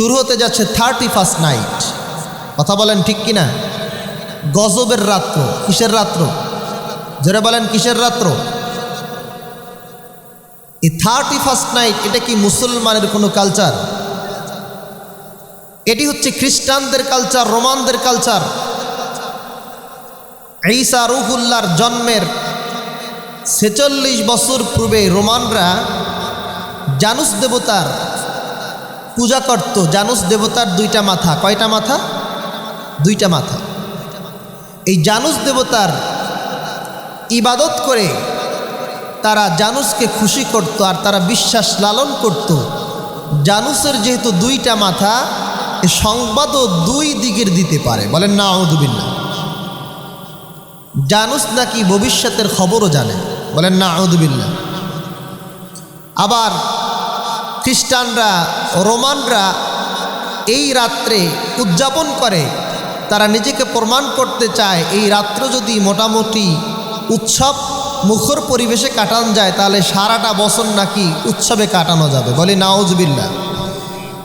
শুরু হতে যাচ্ছে 31st নাইট। কথা বলেন ঠিক কিনা? গজবের রাত্র। কিসের রাত্র? যারা বলেন কিসের রাত্র? এই 31st নাইট এটা কি মুসলমানের কোনো কালচার? এটি হচ্ছে খ্রিস্টানদের কালচার, রোমানদের কালচার। ঈসা রূহুল্লাহর জন্মের 46 বছর পূর্বে রোমানরা জানুস দেবতার পূজা করত। জানুস দেবতার দুইটা মাথা। কয়টা মাথা? দুইটা মাথা। এই জানুস দেবতার ইবাদত করে তারা জানুসকে খুশি করত, আর তারা বিশ্বাস লালন করত জানুসের যেহেতু দুইটা মাথা, এ সংবাদও দুই দিকের দিতে পারে। বলেন নাউযুবিল্লাহ। জানুস নাকি ভবিষ্যতের খবরও জানে। বলেন নাউযুবিল্লাহ। আবার খ্রিস্টানরা, রোমানরা এই রাত্রে উদযাপন করে। তারা নিজেকে প্রমাণ করতে চায় এই রাত্র যদি মোটামুটি উৎসব মুখর পরিবেশে কাটানো যায় তাহলে সারাটা বছর নাকি উৎসবে কাটানো যাবে। বলি নাউযুবিল্লাহ।